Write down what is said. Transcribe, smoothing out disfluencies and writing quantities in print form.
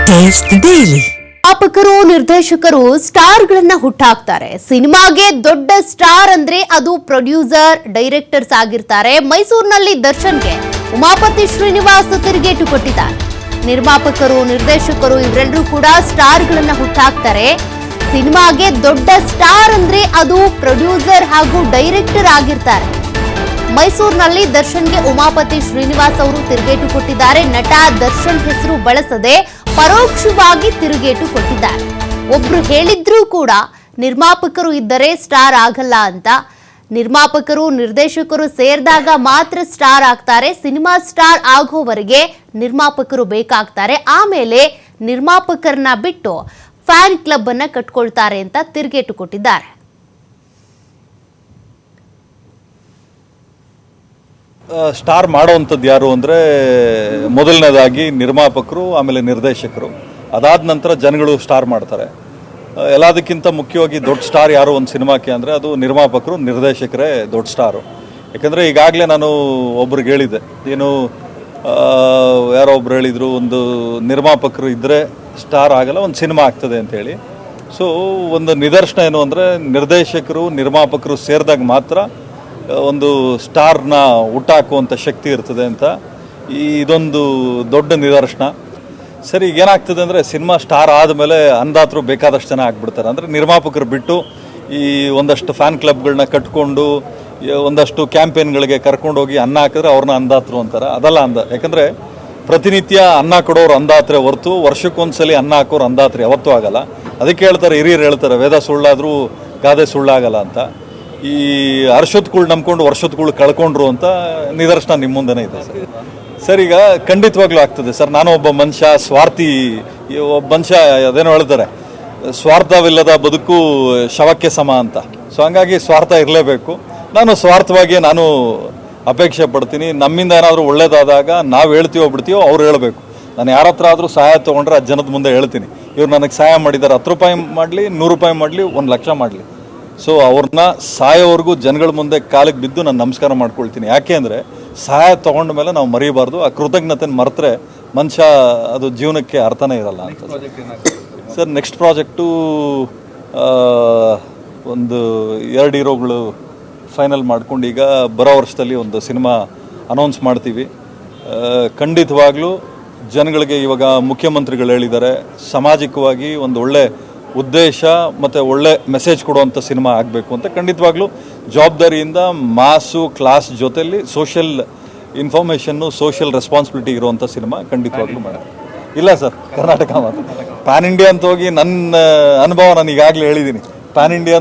Taste daily. ನಿರ್ಮಾಪಕರು ನಿರ್ದೇಶಕರು ಸ್ಟಾರ್ಗಳನ್ನ ಹುಟ್ಟಾಕ್ತಾರೆ. ಸಿನಿಮಾಗೆ ದೊಡ್ಡ ಸ್ಟಾರ್ ಅಂದ್ರೆ ಅದು ಪ್ರೊಡ್ಯೂಸರ್, ಡೈರೆಕ್ಟರ್ಸ್ ಆಗಿರ್ತಾರೆ. ಮೈಸೂರಿನಲ್ಲಿ ದರ್ಶನ್ಗೆ ಉಮಾಪತಿ ಶ್ರೀನಿವಾಸ್ ತಿರುಗೇಟು ಕೊಟ್ಟಿದ್ದಾರೆ. ನಿರ್ಮಾಪಕರು, ನಿರ್ದೇಶಕರು ಇವರೆಲ್ಲರೂ ಕೂಡ ಸ್ಟಾರ್ಗಳನ್ನ ಹುಟ್ಟಾಕ್ತಾರೆ. ಸಿನಿಮಾಗೆ ದೊಡ್ಡ ಸ್ಟಾರ್ ಅಂದ್ರೆ ಅದು ಪ್ರೊಡ್ಯೂಸರ್ ಹಾಗೂ ಡೈರೆಕ್ಟರ್ ಆಗಿರ್ತಾರೆ. ಮೈಸೂರಿನಲ್ಲಿ ದರ್ಶನ್ಗೆ ಉಮಾಪತಿ ಶ್ರೀನಿವಾಸ್ ಅವರು ತಿರುಗೇಟು ಕೊಟ್ಟಿದ್ದಾರೆ. ನಟ ದರ್ಶನ್ ಹೆಸರು ಬಳಸದೆ ಪರೋಕ್ಷವಾಗಿ ತಿರುಗೇಟು ಕೊಟ್ಟಿದ್ದಾರೆ. ಒಬ್ರು ಹೇಳಿದ್ರೂ ಕೂಡ ನಿರ್ಮಾಪಕರು ಇದ್ದರೆ ಸ್ಟಾರ್ ಆಗಲ್ಲ ಅಂತ. ನಿರ್ಮಾಪಕರು, ನಿರ್ದೇಶಕರು ಸೇರಿದಾಗ ಮಾತ್ರ ಸ್ಟಾರ್ ಆಗ್ತಾರೆ. ಸಿನಿಮಾ ಸ್ಟಾರ್ ಆಗೋವರೆಗೆ ನಿರ್ಮಾಪಕರು ಬೇಕಾಗ್ತಾರೆ. ಆಮೇಲೆ ನಿರ್ಮಾಪಕರನ್ನ ಬಿಟ್ಟು ಫ್ಯಾನ್ ಕ್ಲಬ್ ಅನ್ನ ಕಟ್ಕೊಳ್ತಾರೆ ಅಂತ ತಿರುಗೇಟು ಕೊಟ್ಟಿದ್ದಾರೆ. ಸ್ಟಾರ್ ಮಾಡೋವಂಥದ್ದು ಯಾರು ಅಂದರೆ ಮೊದಲನೇದಾಗಿ ನಿರ್ಮಾಪಕರು, ಆಮೇಲೆ ನಿರ್ದೇಶಕರು. ಅದಾದ ನಂತರ ಜನಗಳು ಸ್ಟಾರ್ ಮಾಡ್ತಾರೆ. ಎಲ್ಲದಕ್ಕಿಂತ ಮುಖ್ಯವಾಗಿ ದೊಡ್ಡ ಸ್ಟಾರ್ ಯಾರು ಒಂದು ಸಿನಿಮಾಕ್ಕೆ ಅಂದರೆ ಅದು ನಿರ್ಮಾಪಕರು, ನಿರ್ದೇಶಕರೇ ದೊಡ್ಡ ಸ್ಟಾರು. ಯಾಕೆಂದರೆ ಈಗಾಗಲೇ ನಾನು ಒಬ್ರಿಗೆ ಹೇಳಿದ್ದೆ, ಏನು ಯಾರೋ ಒಬ್ರು ಹೇಳಿದರು, ಒಂದು ನಿರ್ಮಾಪಕರು ಇದ್ದರೆ ಸ್ಟಾರ್ ಆಗಲ್ಲ, ಒಂದು ಸಿನಿಮಾ ಆಗ್ತದೆ ಅಂತೇಳಿ. ಸೊ ಒಂದು ನಿದರ್ಶನ ಏನು ಅಂದರೆ ನಿರ್ದೇಶಕರು, ನಿರ್ಮಾಪಕರು ಸೇರಿದಾಗ ಮಾತ್ರ ಒಂದು ಸ್ಟಾರ್ನ ಹುಟ್ಟಾಕುವಂಥ ಶಕ್ತಿ ಇರ್ತದೆ ಅಂತ ಇದೊಂದು ದೊಡ್ಡ ನಿದರ್ಶನ. ಸರಿ, ಈಗ ಏನಾಗ್ತದೆ ಅಂದರೆ ಸಿನಿಮಾ ಸ್ಟಾರ್ ಆದಮೇಲೆ ಅಂದಾತರು ಬೇಕಾದಷ್ಟು ಜನ ಆಗ್ಬಿಡ್ತಾರೆ. ಅಂದರೆ ನಿರ್ಮಾಪಕರು ಬಿಟ್ಟು ಈ ಒಂದಷ್ಟು ಫ್ಯಾನ್ ಕ್ಲಬ್ಗಳನ್ನ ಕಟ್ಕೊಂಡು ಒಂದಷ್ಟು ಕ್ಯಾಂಪೇನ್ಗಳಿಗೆ ಕರ್ಕೊಂಡೋಗಿ ಅನ್ನ ಹಾಕಿದ್ರೆ ಅವ್ರನ್ನ ಅಂದಾತರು ಅಂತಾರೆ. ಅದಲ್ಲ ಯಾಕಂದರೆ ಪ್ರತಿನಿತ್ಯ ಅನ್ನ ಕೊಡೋರು ಅಂದಾತ್ರೆ ಹೊರತು ವರ್ಷಕ್ಕೊಂದ್ಸಲಿ ಅನ್ನ ಹಾಕೋರು ಅಂದಾತ್ರೆ ಯಾವತ್ತೂ ಆಗಲ್ಲ. ಅದಕ್ಕೆ ಹೇಳ್ತಾರೆ, ಹಿರಿಯರು ಹೇಳ್ತಾರೆ, ವೇದ ಸುಳ್ಳಾದರೂ ಗಾದೆ ಸುಳ್ಳಾಗಲ್ಲ ಅಂತ. ಈ ಅರ್ಷತ್ಗಳು ನಂಬ್ಕೊಂಡು ವರ್ಷತ್ಗಳು ಕಳ್ಕೊಂಡ್ರು ಅಂತ ನಿದರ್ಶನ ನಿಮ್ಮ ಮುಂದೆನೇ ಇದೆ ಸರ್. ಈಗ ಖಂಡಿತವಾಗ್ಲೂ ಆಗ್ತದೆ ಸರ್. ನಾನು ಒಬ್ಬ ಮನುಷ್ಯ ಸ್ವಾರ್ಥಿ, ಒಬ್ಬ ಮನುಷ್ಯ ಅದೇನೋ ಹೇಳ್ತಾರೆ, ಸ್ವಾರ್ಥವಿಲ್ಲದ ಬದುಕು ಶವಕ್ಕೆ ಸಮ ಅಂತ. ಸೊ ಹಂಗಾಗಿ ಸ್ವಾರ್ಥ ಇರಲೇಬೇಕು. ನಾನು ಸ್ವಾರ್ಥವಾಗಿ ನಾನು ಅಪೇಕ್ಷೆ ಪಡ್ತೀನಿ. ನಮ್ಮಿಂದ ಏನಾದರೂ ಒಳ್ಳೇದಾದಾಗ ನಾವು ಹೇಳ್ತೀವೋ ಬಿಡ್ತೀವೋ ಅವ್ರು ಹೇಳಬೇಕು. ನಾನು ಯಾರ ಹತ್ರ ಆದರೂ ಸಹಾಯ ತೊಗೊಂಡ್ರೆ ಆ ಜನದ ಮುಂದೆ ಹೇಳ್ತೀನಿ, ಇವ್ರು ನನಗೆ ಸಹಾಯ ಮಾಡಿದ್ದಾರೆ, 10 ರೂಪಾಯಿ ಮಾಡಲಿ, 100 ರೂಪಾಯಿ ಮಾಡಲಿ, 1 ಲಕ್ಷ ಮಾಡಲಿ. ಸೊ ಅವ್ರನ್ನ ಸಾಯೋವರೆಗೂ ಜನಗಳ ಮುಂದೆ ಕಾಲಿಗೆ ಬಿದ್ದು ನಾನು ನಮಸ್ಕಾರ ಮಾಡ್ಕೊಳ್ತೀನಿ. ಯಾಕೆ ಅಂದರೆ ಸಹಾಯ ತೊಗೊಂಡ ಮೇಲೆ ನಾವು ಮರೀಬಾರ್ದು. ಆ ಕೃತಜ್ಞತೆನ ಮರೆತರೆ ಮನುಷ್ಯ ಅದು ಜೀವನಕ್ಕೆ ಅರ್ಥನೇ ಇರಲ್ಲ ಅಂತ. ಸರ್, ನೆಕ್ಸ್ಟ್ ಪ್ರಾಜೆಕ್ಟು ಒಂದು 2 ಹೀರೋಗಳು ಫೈನಲ್ ಮಾಡ್ಕೊಂಡು ಈಗ ಬರೋ ವರ್ಷದಲ್ಲಿ ಒಂದು ಸಿನಿಮಾ ಅನೌನ್ಸ್ ಮಾಡ್ತೀವಿ. ಖಂಡಿತವಾಗ್ಲೂ ಜನಗಳಿಗೆ ಇವಾಗ ಮುಖ್ಯಮಂತ್ರಿಗಳು ಹೇಳಿದ್ದಾರೆ, ಸಾಮಾಜಿಕವಾಗಿ ಒಂದು ಒಳ್ಳೆ ಉದ್ದೇಶ ಮತ್ತು ಒಳ್ಳೆ ಮೆಸೇಜ್ ಕೊಡುವಂಥ ಸಿನಿಮಾ ಆಗಬೇಕು ಅಂತ. ಖಂಡಿತವಾಗ್ಲೂ ಜವಾಬ್ದಾರಿಯಿಂದ ಮಾಸು ಕ್ಲಾಸ್ ಜೊತೆಯಲ್ಲಿ ಸೋಷಿಯಲ್ ಇನ್ಫಾರ್ಮೇಷನ್ನು, ಸೋಷಿಯಲ್ ರೆಸ್ಪಾನ್ಸಿಬಿಲಿಟಿ ಇರುವಂಥ ಸಿನಿಮಾ ಖಂಡಿತವಾಗ್ಲೂ ಮಾಡೋದು. ಇಲ್ಲ ಸರ್, ಕರ್ನಾಟಕ ಮಾತ್ರ. ಪ್ಯಾನ್ ಇಂಡಿಯಾ ಅಂತ ಹೋಗಿ ನನ್ನ ಅನುಭವ ನಾನು ಈಗಾಗಲೇ ಹೇಳಿದ್ದೀನಿ. PAN India